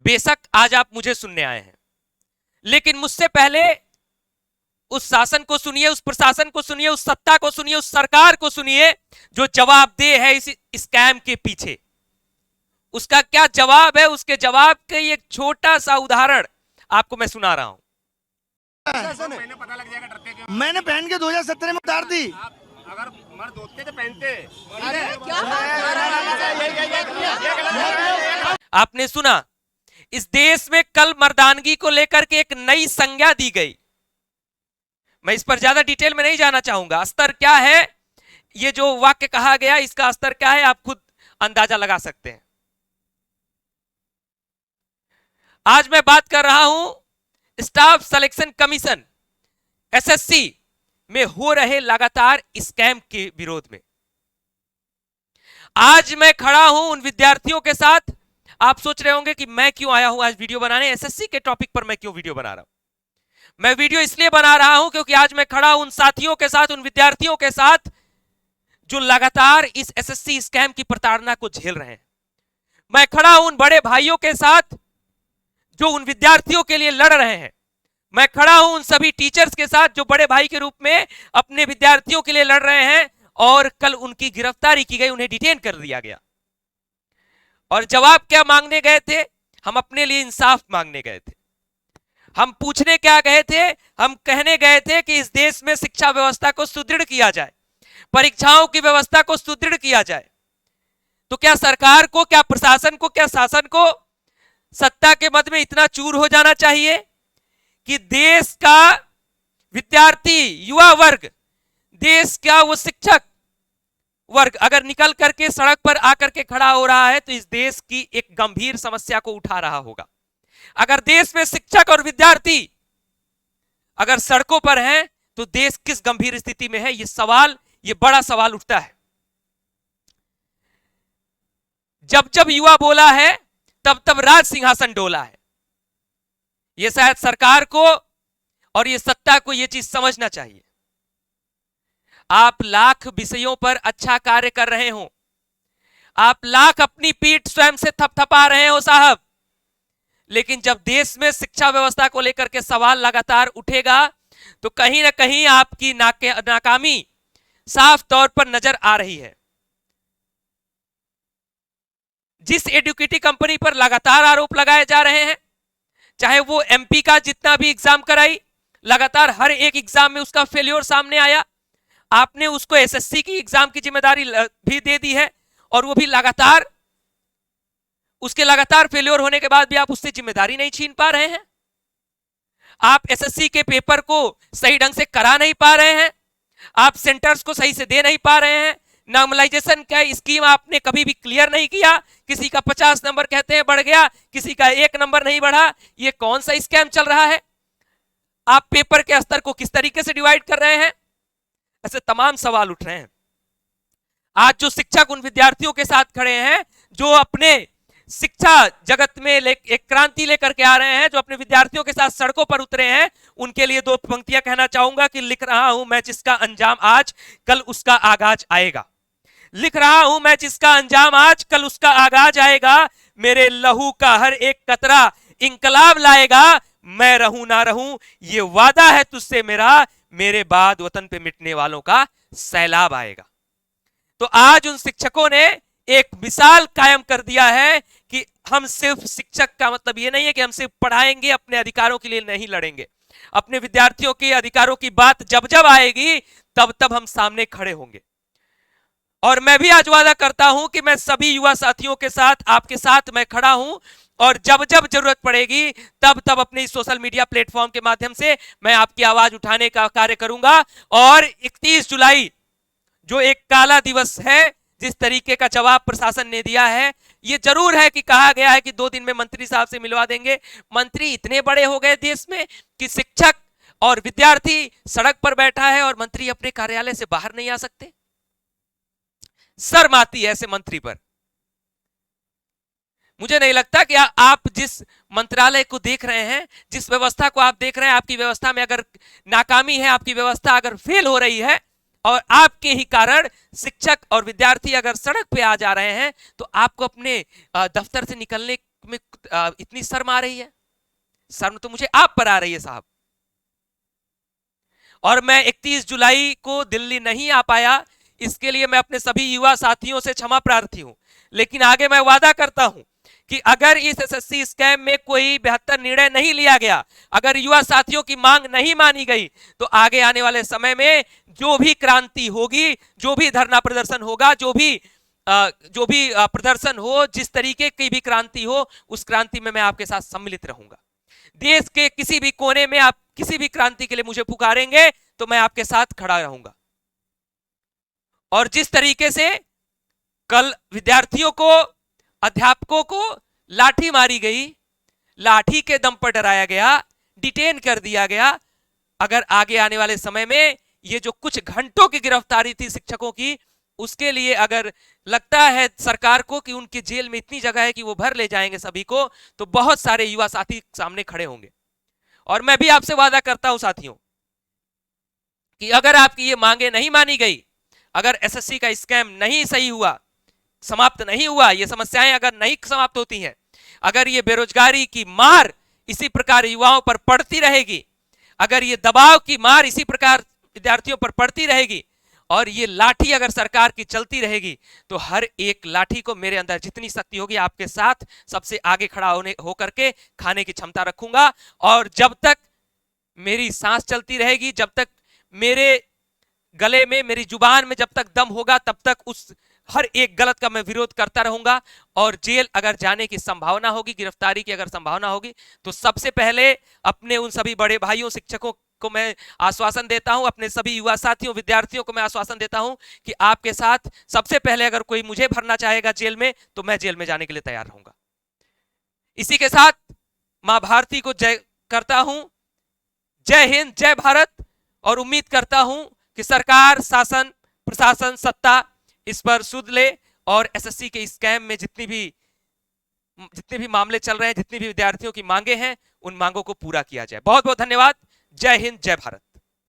बेशक आज आप मुझे सुनने आए हैं, लेकिन मुझसे पहले उस शासन को सुनिए, उस प्रशासन को सुनिए, उस सत्ता को सुनिए, उस सरकार को सुनिए जो जवाबदेह है इस स्कैम के पीछे। उसका क्या जवाब है, उसके जवाब का एक छोटा सा उदाहरण आपको मैं सुना रहा हूं। पता लग जाएगा, डरते क्यों? मैंने पहन के 2017 में उतार दी। अगर मर्द होते तो पहनते। आपने सुना, इस देश में कल मर्दानगी को लेकर के एक नई संज्ञा दी गई। मैं इस पर ज्यादा डिटेल में नहीं जाना चाहूंगा। स्तर क्या है, ये जो वाक्य कहा गया इसका स्तर क्या है आप खुद अंदाजा लगा सकते हैं। आज मैं बात कर रहा हूं स्टाफ सिलेक्शन कमीशन एसएससी में हो रहे लगातार स्कैम के विरोध में। आज मैं खड़ा हूं उन विद्यार्थियों के साथ। आप सोच रहे होंगे कि मैं क्यों आया हूं आज वीडियो बनाने, एसएससी के टॉपिक पर मैं क्यों वीडियो बना रहा हूं। मैं वीडियो इसलिए बना रहा हूं क्योंकि आज मैं खड़ा हूं उन साथियों के साथ, उन विद्यार्थियों के साथ जो लगातार इस एसएससी स्कैम की प्रताड़ना को झेल रहे हैं। मैं खड़ा हूं उन बड़े भाइयों के साथ जो उन विद्यार्थियों के लिए लड़ रहे हैं। मैं खड़ा हूं उन सभी टीचर्स के साथ जो बड़े भाई के रूप में अपने विद्यार्थियों के लिए लड़ रहे हैं और कल उनकी गिरफ्तारी की गई, उन्हें डिटेन कर दिया गया। और जवाब क्या मांगने गए थे? हम अपने लिए इंसाफ मांगने गए थे। हम पूछने क्या गए थे? हम कहने गए थे कि इस देश में शिक्षा व्यवस्था को सुदृढ़ किया जाए, परीक्षाओं की व्यवस्था को सुदृढ़ किया जाए। तो क्या सरकार को, क्या प्रशासन को, क्या शासन को सत्ता के मद में इतना चूर हो जाना चाहिए कि देश का विद्यार्थी, युवा वर्ग, देश का वो शिक्षक वर्ग अगर निकल करके सड़क पर आकर के खड़ा हो रहा है तो इस देश की एक गंभीर समस्या को उठा रहा होगा। अगर देश में शिक्षक और विद्यार्थी अगर सड़कों पर हैं तो देश किस गंभीर स्थिति में है, ये सवाल, ये बड़ा सवाल उठता है। जब जब युवा बोला है तब तब राज सिंहासन डोला है। यह शायद सरकार को और ये सत्ता को यह चीज समझना चाहिए। आप लाख विषयों पर अच्छा कार्य कर रहे हो, आप लाख अपनी पीठ स्वयं से थपथपा रहे हो साहब, लेकिन जब देश में शिक्षा व्यवस्था को लेकर के सवाल लगातार उठेगा तो कहीं ना कहीं आपकी नाकामी साफ तौर पर नजर आ रही है। जिस एडुकेटी कंपनी पर लगातार आरोप लगाए जा रहे हैं, चाहे वो एमपी का जितना भी एग्जाम कराई, लगातार हर एक एग्जाम में उसका फेल्योर सामने आया। आपने उसको एसएससी की एग्जाम की जिम्मेदारी भी दे दी है और वो भी लगातार, उसके लगातार फेल्योर होने के बाद भी आप उससे जिम्मेदारी नहीं छीन पा रहे हैं। आप एसएससी के पेपर को सही ढंग से करा नहीं पा रहे हैं, आप सेंटर्स को सही से दे नहीं पा रहे हैं। नॉर्मलाइजेशन का स्कीम आपने कभी भी क्लियर नहीं किया। किसी का 50 नंबर कहते हैं बढ़ गया, किसी का 1 नंबर नहीं बढ़ा। ये कौन सा स्कैम चल रहा है? आप पेपर के स्तर को किस तरीके से डिवाइड कर रहे हैं? ऐसे तमाम सवाल उठ रहे हैं। आज जो शिक्षक उन विद्यार्थियों के साथ खड़े हैं जो अपने शिक्षा जगत में एक क्रांति लेकर के आ रहे हैं, जो अपने विद्यार्थियों के साथ सड़कों पर उतरे हैं, उनके लिए 2 पंक्तियां कहना चाहूंगा कि लिख रहा हूं मैं जिसका अंजाम आज, कल उसका आगाज आएगा। लिख रहा हूं मैं जिसका अंजाम आज, कल उसका आगाज आएगा। मेरे लहू का हर एक कतरा इंकलाब लाएगा। मैं रहूं ना रहूं ये वादा है तुझसे मेरा, मेरे बाद वतन पे मिटने वालों का सैलाब आएगा। तो आज उन शिक्षकों ने एक मिसाल कायम कर दिया है कि हम सिर्फ शिक्षक का मतलब ये नहीं है कि हम सिर्फ पढ़ाएंगे, अपने अधिकारों के लिए नहीं लड़ेंगे। अपने विद्यार्थियों के अधिकारों की बात जब जब आएगी तब तब हम सामने खड़े होंगे। और मैं भी आज वादा करता हूं कि मैं सभी युवा साथियों के साथ, आपके साथ मैं खड़ा हूं और जब जब जरूरत पड़ेगी तब तब अपने सोशल मीडिया प्लेटफॉर्म के माध्यम से मैं आपकी आवाज उठाने का कार्य करूंगा। और 31 जुलाई जो एक काला दिवस है, जिस तरीके का जवाब प्रशासन ने दिया है, ये जरूर है कि कहा गया है कि 2 दिन में मंत्री साहब से मिलवा देंगे। मंत्री इतने बड़े हो गए देश में कि शिक्षक और विद्यार्थी सड़क पर बैठा है और मंत्री अपने कार्यालय से बाहर नहीं आ सकते। शर्म आती है ऐसे मंत्री पर। मुझे नहीं लगता कि आप जिस मंत्रालय को देख रहे हैं, जिस व्यवस्था को आप देख रहे हैं, आपकी व्यवस्था में अगर नाकामी है, आपकी व्यवस्था अगर फेल हो रही है और आपके ही कारण शिक्षक और विद्यार्थी अगर सड़क पे आ जा रहे हैं, तो आपको अपने दफ्तर से निकलने में इतनी शर्म आ रही है? शर्म तो मुझे आप पर आ रही है साहब। और मैं 31 जुलाई को दिल्ली नहीं आ पाया, इसके लिए मैं अपने सभी युवा साथियों से क्षमा प्रार्थी हूं। लेकिन आगे मैं वादा करता हूं कि अगर इस एसएससी स्कैम में कोई बेहतर निर्णय नहीं लिया गया, अगर युवा साथियों की मांग नहीं मानी गई, तो आगे आने वाले समय में जो भी क्रांति होगी, जो भी धरना प्रदर्शन होगा, जो भी प्रदर्शन हो, जिस तरीके की भी क्रांति हो, उस क्रांति में मैं आपके साथ सम्मिलित रहूंगा। देश के किसी भी कोने में आप किसी भी क्रांति के लिए मुझे पुकारेंगे तो मैं आपके साथ खड़ा रहूंगा। और जिस तरीके से कल विद्यार्थियों को, अध्यापकों को लाठी मारी गई, लाठी के दम पर डराया गया, डिटेन कर दिया गया, अगर आगे आने वाले समय में ये जो कुछ घंटों की गिरफ्तारी थी शिक्षकों की, उसके लिए अगर लगता है सरकार को कि उनकी जेल में इतनी जगह है कि वो भर ले जाएंगे सभी को, तो बहुत सारे युवा साथी सामने खड़े होंगे। और मैं भी आपसे वादा करता हूं साथियों कि अगर आपकी ये मांगे नहीं मानी गई, अगर एसएससी का स्कैम नहीं सही हुआ, समाप्त नहीं हुआ, ये समस्याएं अगर नहीं समाप्त होती हैं, अगर ये बेरोजगारी की मार इसी प्रकार युवाओं पर पड़ती रहेगी, अगर ये दबाव की मार इसी प्रकार विद्यार्थियों पर पड़ती रहेगी, और ये लाठी अगर सरकार की चलती रहेगी, तो हर एक लाठी को मेरे अंदर जितनी शक्ति होगी आपके साथ सबसे आगे खड़ा होकर के खाने की क्षमता रखूंगा। और जब तक मेरी सांस चलती रहेगी, जब तक मेरे गले में, मेरी जुबान में जब तक दम होगा, तब तक उस हर एक गलत का मैं विरोध करता रहूंगा। और जेल अगर जाने की संभावना होगी, गिरफ्तारी की अगर संभावना होगी, तो सबसे पहले अपने उन सभी बड़े भाइयों, शिक्षकों को मैं आश्वासन देता हूं, अपने सभी युवा साथियों, विद्यार्थियों को मैं आश्वासन देता हूं कि आपके साथ सबसे पहले अगर कोई मुझे भरना चाहेगा जेल में, तो मैं जेल में जाने के लिए तैयार रहूंगा। इसी के साथ मां भारती को जय करता हूं। जय हिंद, जय भारत। और उम्मीद करता हूं कि सरकार, शासन, प्रशासन, सत्ता इस पर सुध ले और एसएससी के स्कैम में जितने भी मामले चल रहे हैं, जितनी भी विद्यार्थियों की मांगे हैं, उन मांगों को पूरा किया जाए। बहुत बहुत धन्यवाद। जय हिंद, जय भारत।